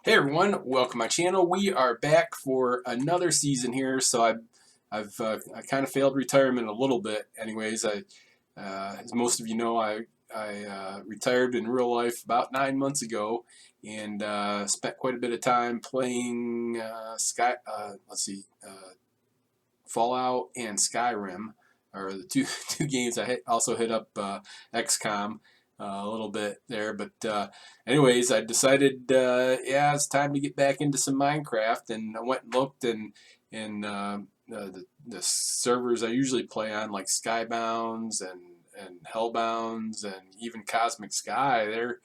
Hey everyone, welcome to my channel. We are back for another season here. So I kind of failed retirement a little bit. Anyways, as most of you know, I retired in real life about 9 months ago, and spent quite a bit of time playing Fallout and Skyrim are the two two games. Also hit up XCOM a little bit there, but anyways, I decided yeah, it's time to get back into some Minecraft, and I went and looked, and the servers I usually play on, like Skybounds and Hellbounds and even Cosmic Sky, they're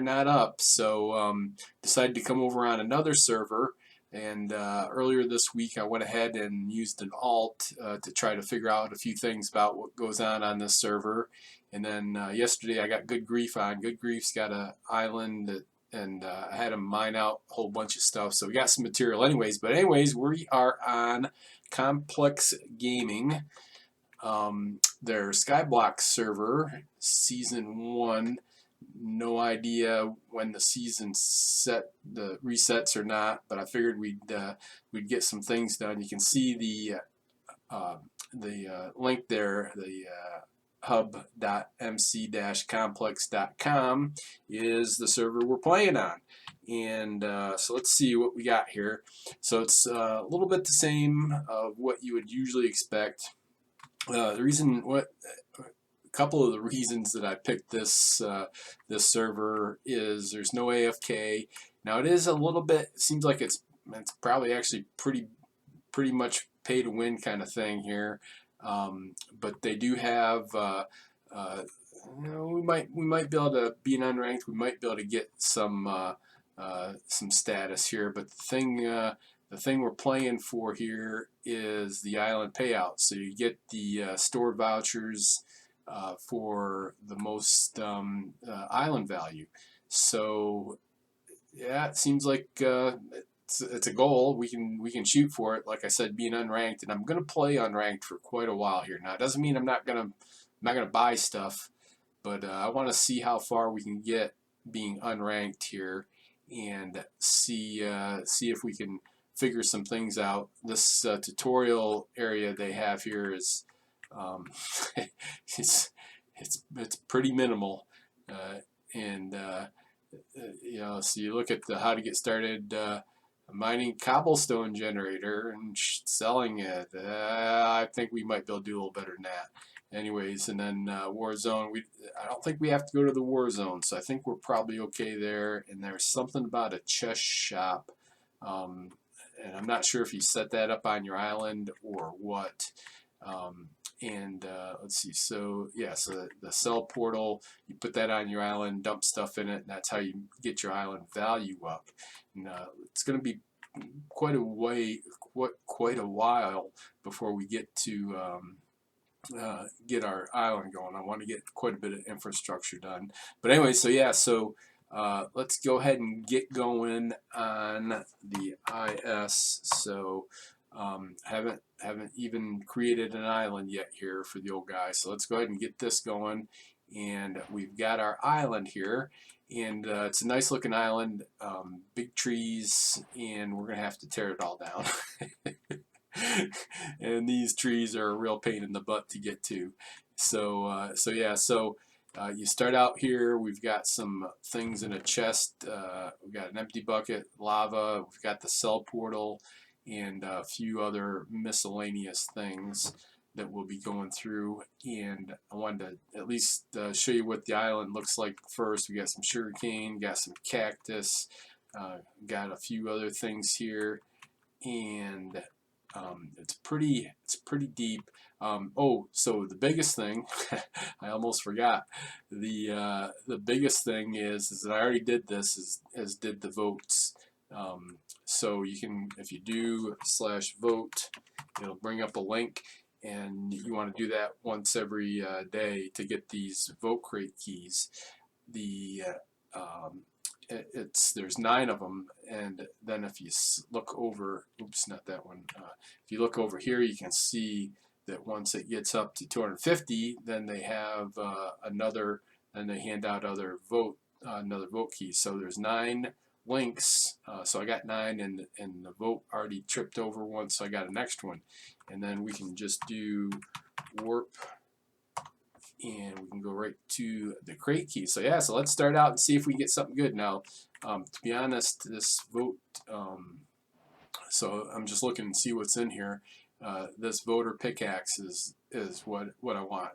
not up. So decided to come over on another server, and earlier this week, I went ahead and used an alt to try to figure out a few things about what goes on this server. And then yesterday, I got Good Grief on. Good Grief's got an island and I had him mine out a whole bunch of stuff. So we got some material, anyways. But anyways, we are on Complex Gaming, their Skyblock server, season 1. No idea when the season the resets or not, but I figured we'd get some things done. You can see the link there, the hub.mc-complex.com is the server we're playing on. And so let's see what we got here. So it's a little bit the same of what you would usually expect. A couple of the reasons that I picked this server is there's no AFK. Now it is a little bit. It seems like it's probably actually pretty much pay to win kind of thing here, but they do have. We might be able to be an unranked. We might be able to get some status here, but the thing we're playing for here is the island payout. So you get the store vouchers for the most island value. So yeah, it seems like it's a goal. We can shoot for it. Like I said, being unranked, and I'm gonna play unranked for quite a while here. Now it doesn't mean I'm not gonna buy stuff, but I want to see how far we can get being unranked here, and see if we can figure some things out. This tutorial area they have here is it's it's pretty minimal, and so you look at the how to get started mining cobblestone generator and selling it. I think we might be able to do a little better than that. Anyways, and then war zone. I don't think we have to go to the war zone, so I think we're probably okay there. And there's something about a chest shop, and I'm not sure if you set that up on your island or what. And let's see, so yeah, so the sell portal, you put that on your island, dump stuff in it, and that's how you get your island value up. And it's going to be quite a while before we get to get our island going. I want to get quite a bit of infrastructure done. But anyway, so yeah, so let's go ahead and get going on the IS. So haven't even created an island yet here for the old guy. So let's go ahead and get this going. And we've got our island here, and it's a nice looking island, big trees, and we're gonna have to tear it all down. And these trees are a real pain in the butt to get to. So yeah, so you start out here. We've got some things in a chest. We've got an empty bucket, lava. We've got the cell portal, and a few other miscellaneous things that we'll be going through. And I wanted to at least show you what the island looks like first. We got some sugarcane, got some cactus, got a few other things here, and it's pretty deep. Oh, so the biggest thing, I almost forgot. The biggest thing is that I already did this, as did the votes. So you can, if you do /vote, it'll bring up a link, and you want to do that once every day to get these vote crate keys. There's 9 of them, and then if you look over, oops, not that one. If you look over here, you can see that once it gets up to 250, then they have and they hand out another vote key. So there's 9 links. So I got 9, and the vote already tripped over one, so I got a next one. And then we can just do warp, and we can go right to the crate key. So yeah, so let's start out and see if we can get something good. Now, to be honest, this vote, so I'm just looking and see what's in here. This voter pickaxe is what I want.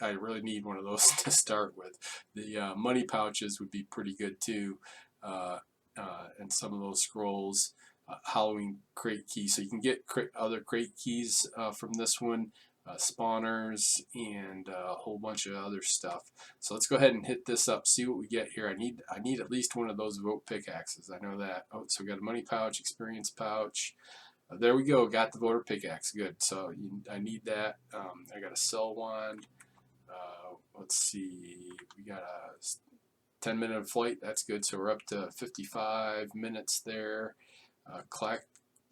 I really need one of those to start with. The money pouches would be pretty good too, and some of those scrolls. Halloween crate key, so you can get other crate keys from this one. Spawners and a whole bunch of other stuff. So let's go ahead and hit this up, see what we get here. I need at least one of those vote pickaxes. I know that. Oh, so we got a money pouch, experience pouch. There we go. Got the voter pickaxe. Good. So I need that. I got a cell wand. Let's see. We got a 10-minute flight. That's good. So we're up to 55 minutes there.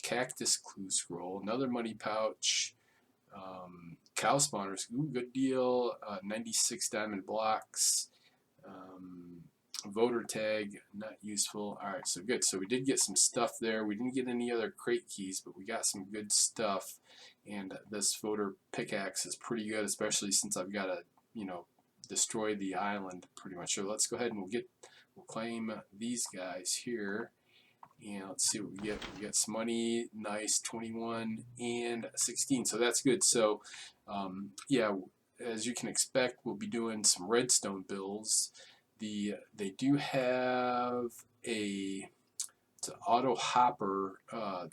Cactus clue scroll. Another money pouch. Cow spawners, ooh, good deal. 96 diamond blocks. Voter tag, not useful. All right, so good. So we did get some stuff there. We didn't get any other crate keys, but we got some good stuff. And this voter pickaxe is pretty good, especially since I've got to, destroy the island pretty much. So let's go ahead and we'll claim these guys here. And let's see what we get. We get some money, nice, 21 and 16. So that's good. So yeah, as you can expect, we'll be doing some redstone builds. They do have it's an auto hopper.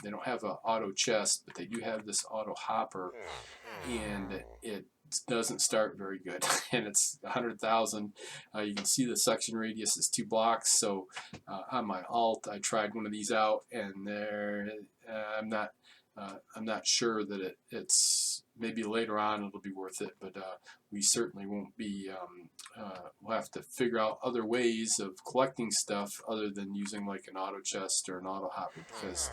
They don't have an auto chest, but they do have this auto hopper, and it doesn't start very good, and it's 100,000. You can see the suction radius is 2 blocks. So on my alt, I tried one of these out, and I'm not sure that it's maybe later on it'll be worth it, but we certainly won't be. We'll have to figure out other ways of collecting stuff other than using like an auto chest or an auto hopper, because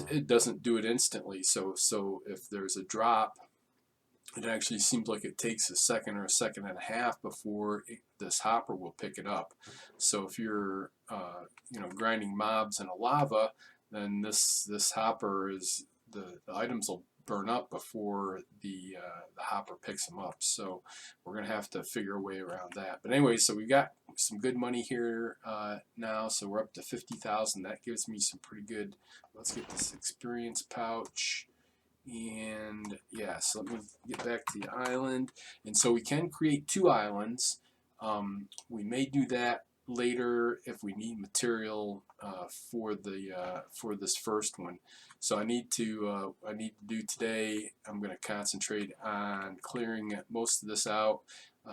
it doesn't do it instantly. So if there's a drop, it actually seems like it takes a second or a second and a half before this hopper will pick it up. So if you're grinding mobs in a lava, then this hopper is the items will burn up before the hopper picks them up. So we're gonna have to figure a way around that. But anyway, so we got some good money here now. So we're up to 50,000. That gives me some pretty good. Let's get this experience pouch. And yeah, so let me get back to the island. And so we can create 2 islands. We may do that later if we need material for this first one. So I need to do today. I'm going to concentrate on clearing most of this out.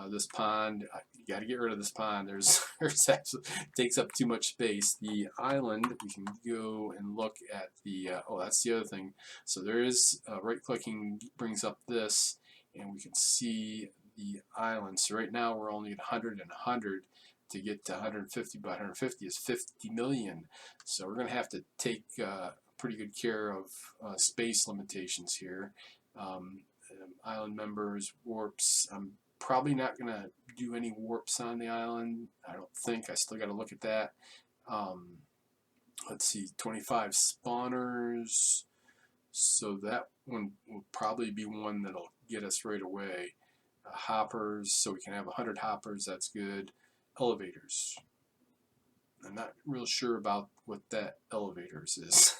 This pond, you got to get rid of this pond. There's actually, it takes up too much space. The island, we can go and look at the. Oh, that's the other thing. So there is right-clicking brings up this, and we can see the island. So right now we're only at 100 and 100. To get to 150 by 150 is 50 million. So we're going to have to take pretty good care of space limitations here. Island members, warps. I'm probably not going to do any warps on the island. I don't think. I still got to look at that. Let's see, 25 spawners. So that one will probably be one that'll get us right away. Hoppers, so we can have 100 hoppers. That's good. Elevators. I'm not real sure about what that elevators is.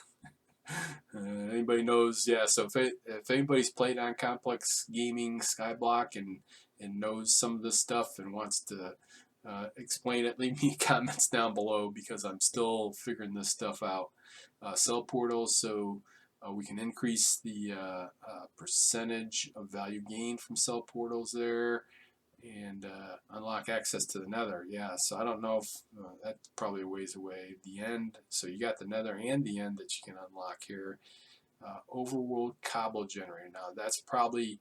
Anybody knows? Yeah, so if anybody's played on Complex Gaming Skyblock and knows some of this stuff and wants to explain it, leave me comments down below, because I'm still figuring this stuff out. Cell portals, so we can increase the percentage of value gained from cell portals there. And unlock access to the nether. Yeah, so I don't know if that's probably a ways away. The end, so you got the nether and the end that you can unlock here. Overworld cobble generator. Now that's probably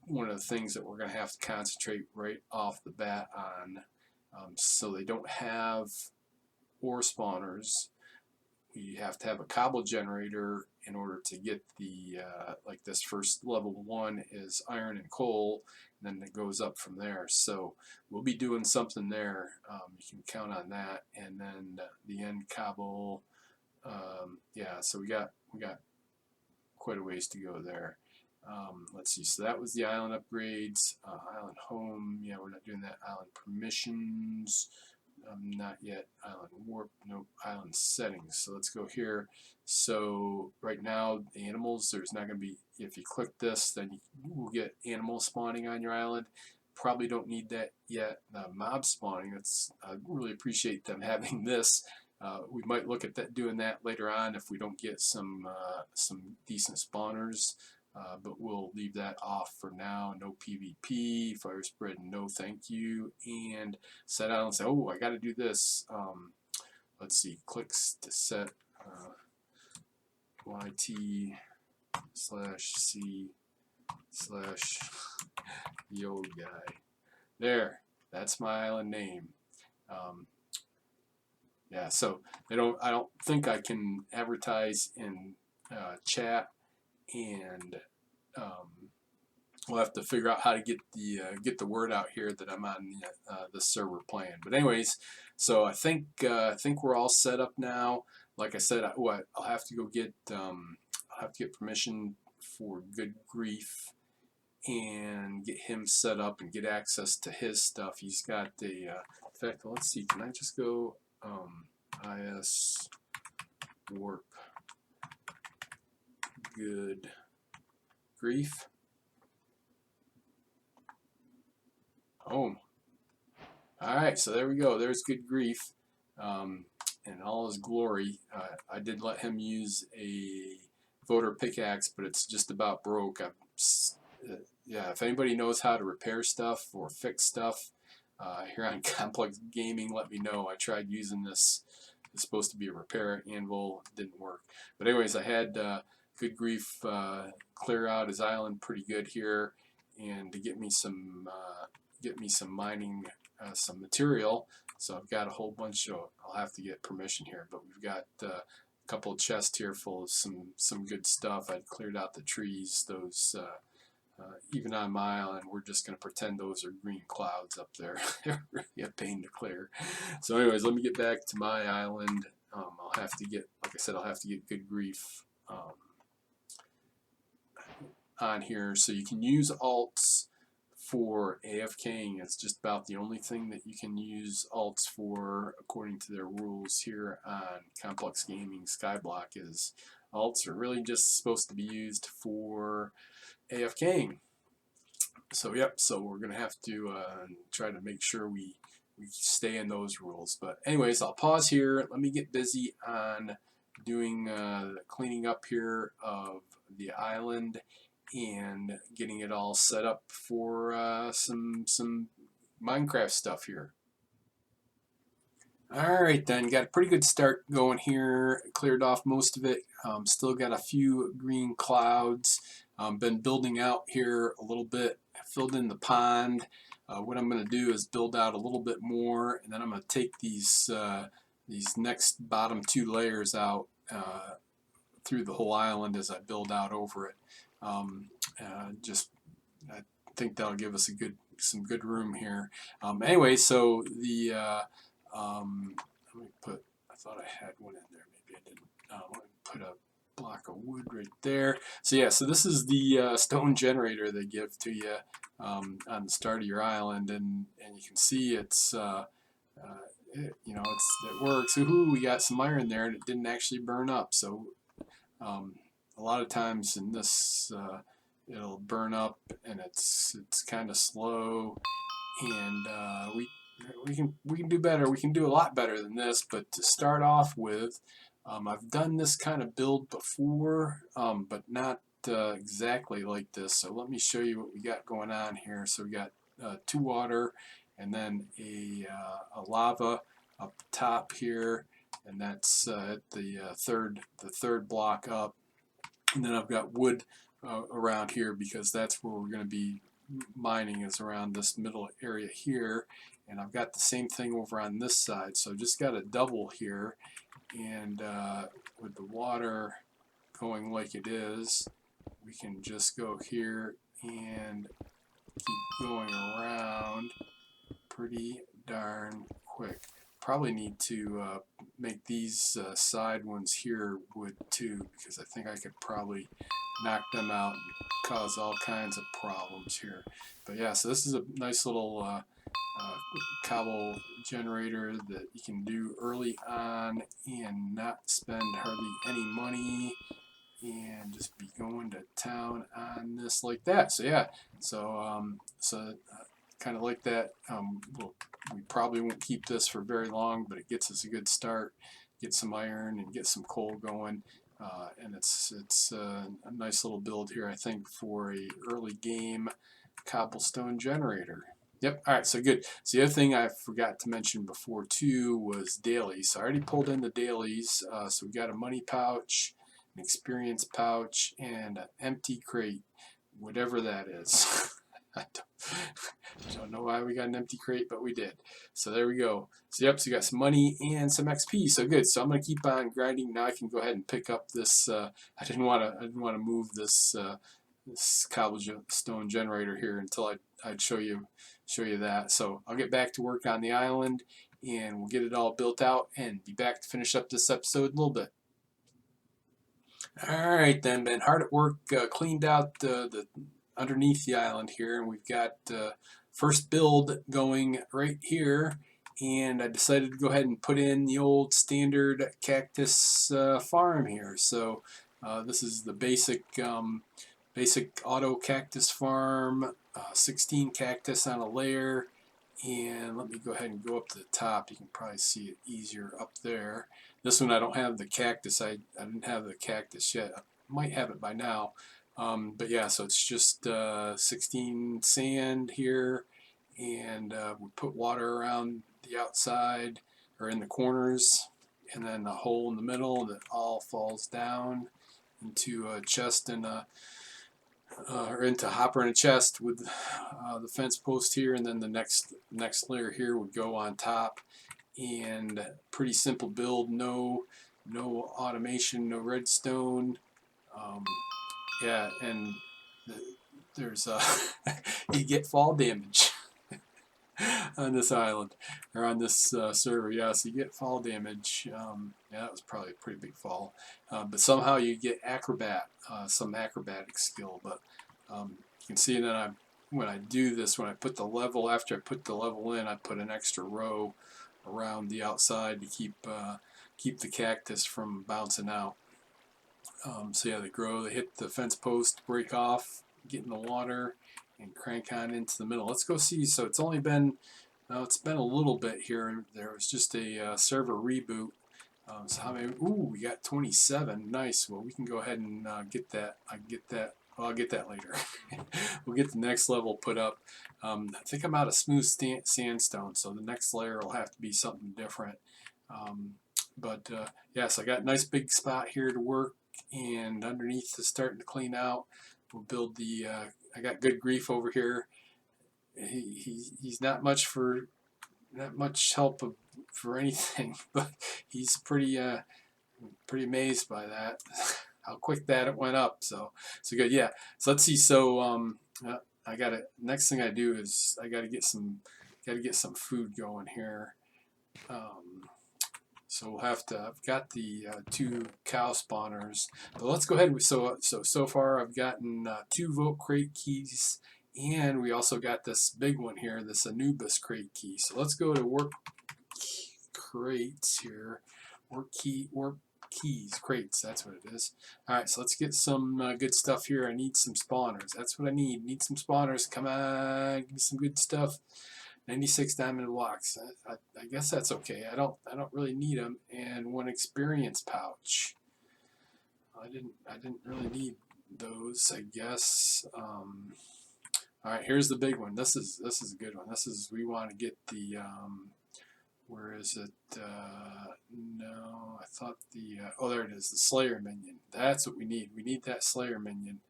one of the things that we're going to have to concentrate right off the bat on. So they don't have ore spawners. we have to have a cobble generator in order to get the like this first level 1 is iron and coal, and then it goes up from there. So we'll be doing something there. You can count on that. And then the end cobble, yeah. So we got quite a ways to go there. Let's see. So that was the island upgrades. Island home. Yeah, we're not doing that. Island permissions. Not yet. Island warp. Nope. Island settings. So let's go here. So right now, the animals, there's not going to be, if you click this, then you will get animals spawning on your island. Probably don't need that yet. Mob spawning, that's, I really appreciate them having this. We might look at that, doing that later on if we don't get some decent spawners. But we'll leave that off for now. No PvP, fire spread, no thank you. And set out and say, oh, I got to do this. Let's see, clicks to set YT/C/the old guy. There, that's my island name. Yeah, so I don't think I can advertise in chat, and we'll have to figure out how to get the word out here that I'm on the server playing. But anyways, so I think we're all set up now. Like I said, I'll have to go get permission for Good Grief and get him set up and get access to his stuff. He's got the in fact, let's see, can I just go IS warp Good Grief home. Alright, so there we go. There's Good Grief in all his glory. I did let him use a voter pickaxe, but it's just about broke. Yeah, if anybody knows how to repair stuff or fix stuff here on Complex Gaming, let me know. I tried using this. It's supposed to be a repair anvil. It didn't work. But anyways, I had Good Grief clear out his island pretty good here, and to get me some mining, some material. So I've got a whole bunch of, I'll have to get permission here, but we've got a couple of chests here full of some good stuff. I'd cleared out the trees. Those even on my island, we're just going to pretend those are green clouds up there. They're really a pain to clear. So anyways, let me get back to my island. I'll have to get, like I said, I'll have to get Good Grief on here. So you can use alts for AFKing. It's just about the only thing that you can use alts for according to their rules here on Complex Gaming Skyblock. Is alts are really just supposed to be used for AFKing. So yep, so we're gonna have to try to make sure we stay in those rules. But anyways, I'll pause here. Let me get busy on doing the cleaning up here of the island and getting it all set up for some Minecraft stuff here. Alright then, got a pretty good start going here. Cleared off most of it. Still got a few green clouds. Been building out here a little bit. Filled in the pond. What I'm going to do is build out a little bit more, and then I'm going to take these next bottom 2 layers out through the whole island as I build out over it. I think that'll give us some good room here. Anyway, so the let me put, I thought I had one in there, maybe I didn't. Let me put a block of wood right there. So yeah, so this is the stone generator they give to you on the start of your island, and you can see it's it works. Ooh, we got some iron there, and it didn't actually burn up. So a lot of times in this it'll burn up, and it's kind of slow, and we can do better. We can do a lot better than this. But to start off with, I've done this kind of build before, but not exactly like this. So let me show you what we got going on here. So we got 2 water, and then a lava up top here, and that's at the third block up. And then I've got wood around here because that's where we're going to be mining, is around this middle area here. and I've got the same thing over on this side, so just got a double here, and with the water going like it is, we can just go here and keep going around pretty darn quick. Probably need to make these side ones here wood too, because I think I could probably knock them out and cause all kinds of problems here. But yeah, so this is a nice little cobble generator that you can do early on and not spend hardly any money and just be going to town on this like that. So yeah, so kind of like that. We probably won't keep this for very long, but it gets us a good start, get some iron and get some coal going, and it's a nice little build here, I think, for a early game cobblestone generator. Yep. All right. So good. So the other thing I forgot to mention before too was dailies. So I already pulled in the dailies. So we got a money pouch, an experience pouch, and an empty crate, whatever that is. I don't know why we got an empty crate, but we did. So there we go. So yep, so you got some money and some XP. So good. So I'm gonna keep on grinding. Now I can go ahead and pick up this. I didn't want to move this this cobblestone generator here until I'd show you that. So I'll get back to work on the island, and we'll get it all built out and be back to finish up this episode in a little bit. All right, then, been hard at work, cleaned out the underneath the island here, and we've got first build going right here, and I decided to go ahead and put in the old standard cactus farm here. So this is the basic auto cactus farm, 16 cactus on a layer, and let me go ahead and go up to the top. You can probably see it easier up there. This one I don't have the cactus. I didn't have the cactus yet. I might have it by now. But yeah, so it's just 16 sand here, and we put water around the outside or in the corners, and then a hole in the middle that all falls down into a chest and or into hopper and a chest with the fence post here, and then the next layer here would go on top. And pretty simple build, no automation, no redstone. Yeah, and there's you get fall damage on this island or on this server. Yeah, so you get fall damage. Yeah, that was probably a pretty big fall, but somehow you get some acrobatic skill. But you can see that when I do this, when I put the level, after I put the level in, I put an extra row around the outside to keep the cactus from bouncing out. So yeah, they grow, they hit the fence post, break off, get in the water, and crank on into the middle. Let's go see. So it's only been, it's been a little bit here. There was just a server reboot. So how many? Ooh, we got 27. Nice. Well, we can go ahead and get that. I can get that. Well, I'll get that later. We'll get the next level put up. I think I'm out of smooth sandstone, so the next layer will have to be something different. But yeah, so I got a nice big spot here to work, and underneath is starting to clean out. We'll build the. I got good grief over here. He's not much help for anything, but he's pretty amazed by that. How quick that it went up. So good. Yeah. So let's see. So I got to. Next thing I do is I got to get some food going here. So we'll have to. I've got the 2 cow spawners. But let's go ahead. So far I've gotten 2 vote crate keys, and we also got this big one here, this Anubis crate key. So let's go to work crates here. Work keys, crates, that's what it is. Alright, so let's get some good stuff here. I need some spawners. That's what I need. Need some spawners. Come on, give me some good stuff. 96 diamond blocks. I guess that's okay. I don't really need them. And 1 experience pouch. I didn't really need those, I guess. Alright, here's the big one. This is a good one. We want to get the where is it? No, I thought the oh, there it is, the Slayer minion. That's what we need. We need that Slayer minion.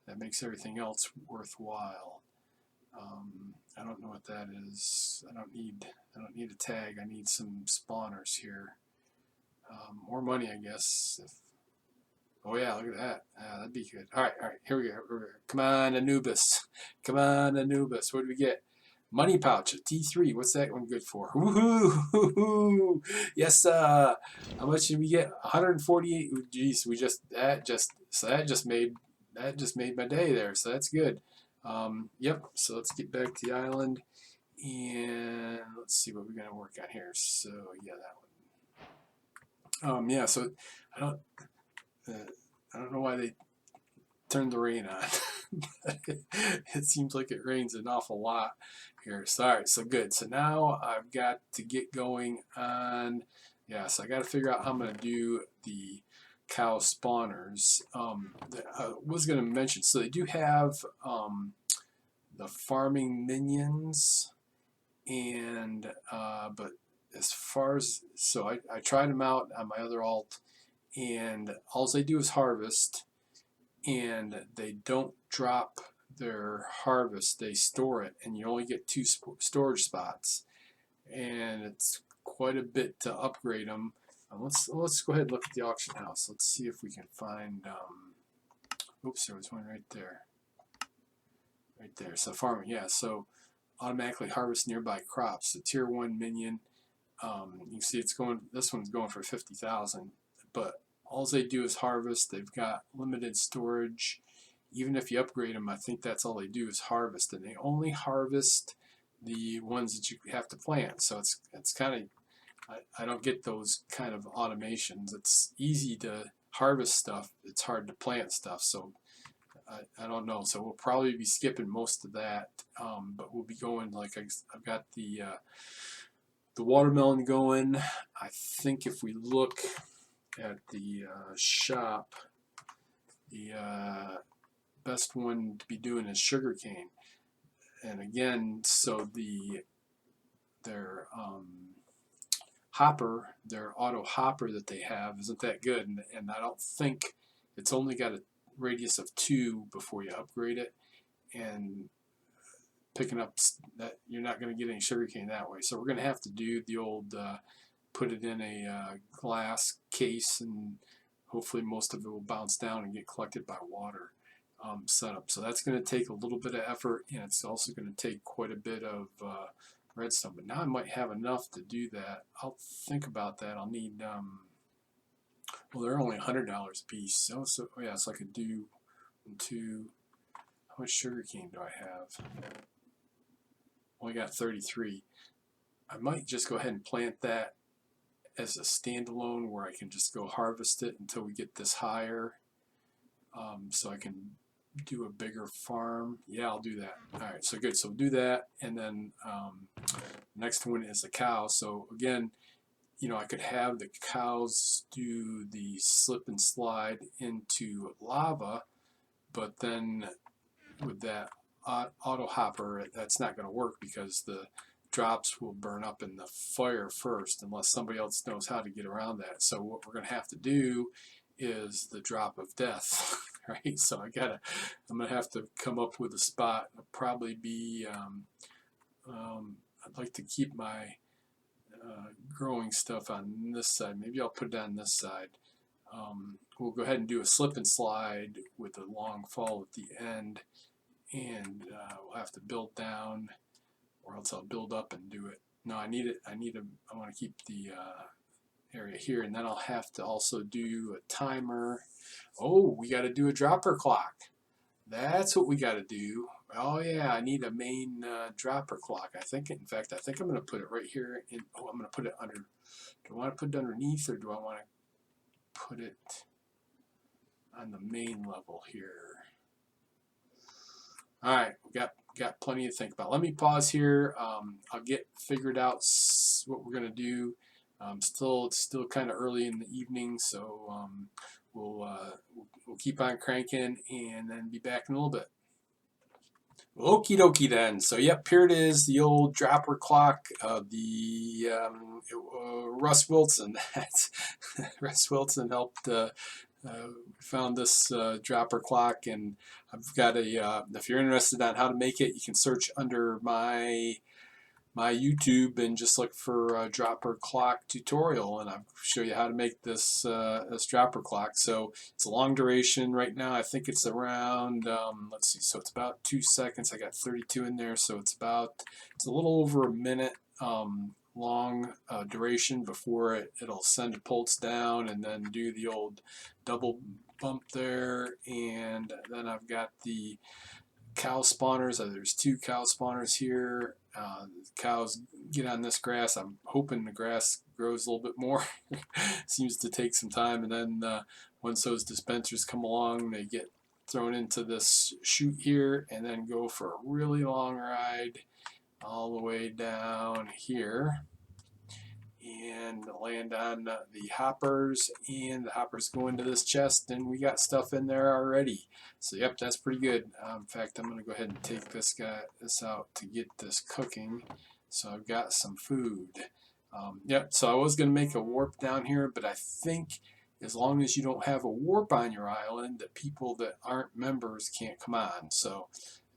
That makes everything else worthwhile. I don't know what that is. I don't need a tag. I need some spawners here. More money, I guess. Oh yeah, look at that. That'd be good. All right, here we go. Come on, Anubis. Come on, Anubis. What do we get? Money pouch, a T3. What's that one good for? Woohoo! Yes, how much did we get? 148. Geez, that just made my day there. So that's good. Yep. So let's get back to the island and let's see what we're gonna work on here. So yeah, that one. Yeah. So I don't. I don't know why they turned the rain on. It seems like it rains an awful lot here. Sorry, so good. So now I've got to get going on. Yeah, so I got to figure out how I'm going to do the cow spawners. I was going to mention, so they do have the farming minions, and but as far as I tried them out on my other alt, and all they do is harvest, and they don't drop their harvest, they store it, and you only get 2 storage spots, and it's quite a bit to upgrade them. Let's go ahead and look at the auction house. Let's see if we can find oops, there was one right there. So farming, yeah, so automatically harvest nearby crops. The tier 1 minion, you can see this one's going for 50,000, but all they do is harvest. They've got limited storage. Even if you upgrade them, I think that's all they do is harvest, and they only harvest the ones that you have to plant. So it's kind of, I don't get those kind of automations. It's easy to harvest stuff. It's hard to plant stuff. So I don't know. So we'll probably be skipping most of that, but we'll be going like I've got the watermelon going. I think if we look at the shop, the best one to be doing is sugarcane. And again, so their hopper, their auto hopper that they have isn't that good, and I don't think it's only got a radius of 2 before you upgrade it, and picking up that you're not going to get any sugarcane that way. So we're going to have to do the old put it in a glass case, and hopefully most of it will bounce down and get collected by water setup. So that's going to take a little bit of effort, and it's also going to take quite a bit of redstone. But now I might have enough to do that. I'll think about that. I'll need well, they're only $100 a piece. So yeah, so I could do 2. How much sugarcane do I have? Only got 33. I might just go ahead and plant that as a standalone, where I can just go harvest it until we get this higher, so I can do a bigger farm. Yeah, I'll do that. All right, so good. So we'll do that, and then next one is the cow. So again, you know, I could have the cows do the slip and slide into lava, but then with that auto hopper, that's not going to work because the drops will burn up in the fire first unless somebody else knows how to get around that. So what we're going to have to do is the drop of death, right? So I'm going to have to come up with a spot. It'll probably be, I'd like to keep my growing stuff on this side. Maybe I'll put it on this side. We'll go ahead and do a slip and slide with a long fall at the end, and we'll have to build down, or else I'll build up and do it. No, I want to keep the area here, and then I'll have to also do a timer. Oh, we got to do a dropper clock. That's what we got to do. Oh yeah, I need a main dropper clock. In fact, I think I'm going to put it right here. I'm going to put it under. Do I want to put it underneath, or do I want to put it on the main level here? All right, we got plenty to think about. Let me pause here. I'll get figured out what we're going to do. It's still kind of early in the evening, so we'll keep on cranking and then be back in a little bit. Okie dokie then. So yep, here it is, the old dropper clock of the Russ Wilson. Russ Wilson helped found this dropper clock, and I've got a, if you're interested on how to make it, you can search under my YouTube and just look for a dropper clock tutorial, and I'll show you how to make this this dropper clock. So it's a long duration right now. I think it's around let's see, so it's about 2 seconds. I got 32 in there, so it's a little over a minute long duration before it'll send a pulse down and then do the old double bump there. And then I've got the cow spawners. There's 2 cow spawners here. Cows get on this grass. I'm hoping the grass grows a little bit more. Seems to take some time, and then once those dispensers come along, they get thrown into this chute here and then go for a really long ride all the way down here and land on the hoppers, and the hoppers go into this chest, and we got stuff in there already. So yep, that's pretty good. In fact, I'm going to go ahead and take this out to get this cooking. So I've got some food. Yep, so I was going to make a warp down here, but I think as long as you don't have a warp on your island, that people that aren't members can't come on. So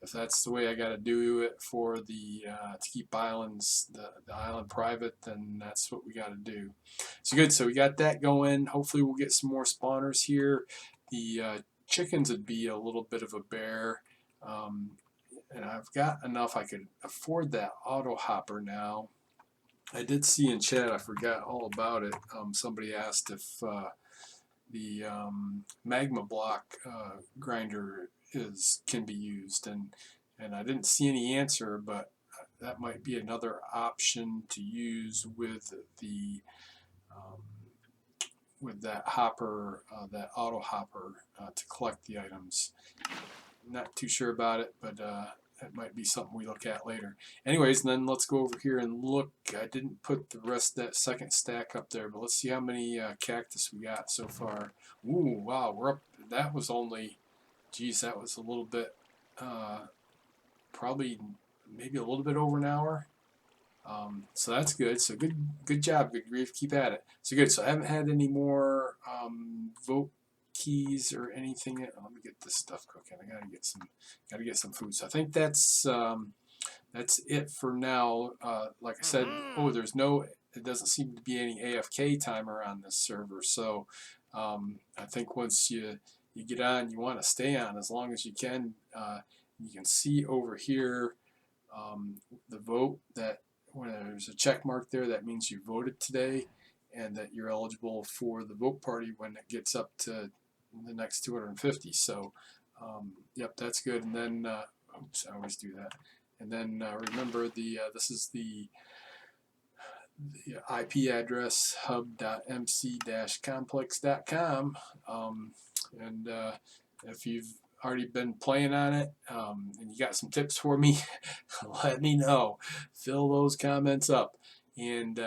if that's the way I got to do it for the to keep islands the island private, then that's what we got to do. So good. So we got that going. Hopefully we'll get some more spawners here. The chickens would be a little bit of a bear, and I've got enough. I could afford that auto hopper now. I did see in chat, I forgot all about it. Somebody asked if the magma block grinder can be used, and I didn't see any answer, but that might be another option to use with the with that hopper, that auto hopper, to collect the items. Not too sure about it, but that might be something we look at later. Anyways, then let's go over here and look. I didn't put the rest of that second stack up there, but let's see how many cactus we got so far. Ooh, wow, we're up. That was only, geez, that was a little bit, probably maybe a little bit over an hour. So that's good. So good job, good grief. Keep at it. So good. So I haven't had any more vote keys or anything. Let me get this stuff cooking. I gotta get some food. So I think that's it for now. Like I said, it doesn't seem to be any AFK timer on this server. So I think once you get on, you want to stay on as long as you can. You can see over here the vote, that when there's a check mark there, that means you voted today and that you're eligible for the vote party when it gets up to the next 250. So yep, that's good. And then oops, I always do that. And then remember, this is the IP address, hub.mc-complex.com, and if you've already been playing on it and you got some tips for me, let me know. Fill those comments up, and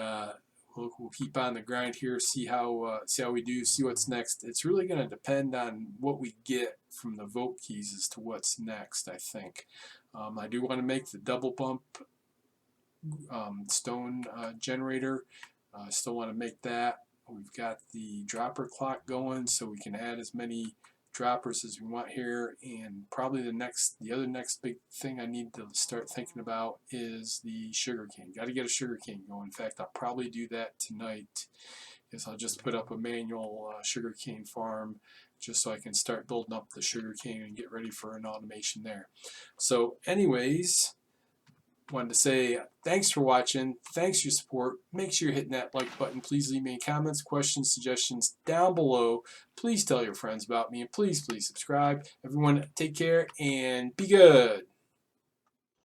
we'll keep on the grind here. See how we do. See what's next. It's really going to depend on what we get from the vote keys as to what's next. I think I do want to make the double bump stone generator. I still want to make that. We've got the dropper clock going, so we can add as many droppers as we want here. And probably the other next big thing I need to start thinking about is the sugar cane. Got to get a sugar cane going. In fact, I'll probably do that tonight. Is I'll just put up a manual sugar cane farm just so I can start building up the sugar cane and get ready for an automation there. So anyways, wanted to say thanks for watching. Thanks for your support. Make sure you're hitting that like button. Please leave me comments, questions, suggestions down below. Please tell your friends about me, and please subscribe. Everyone, take care and be good.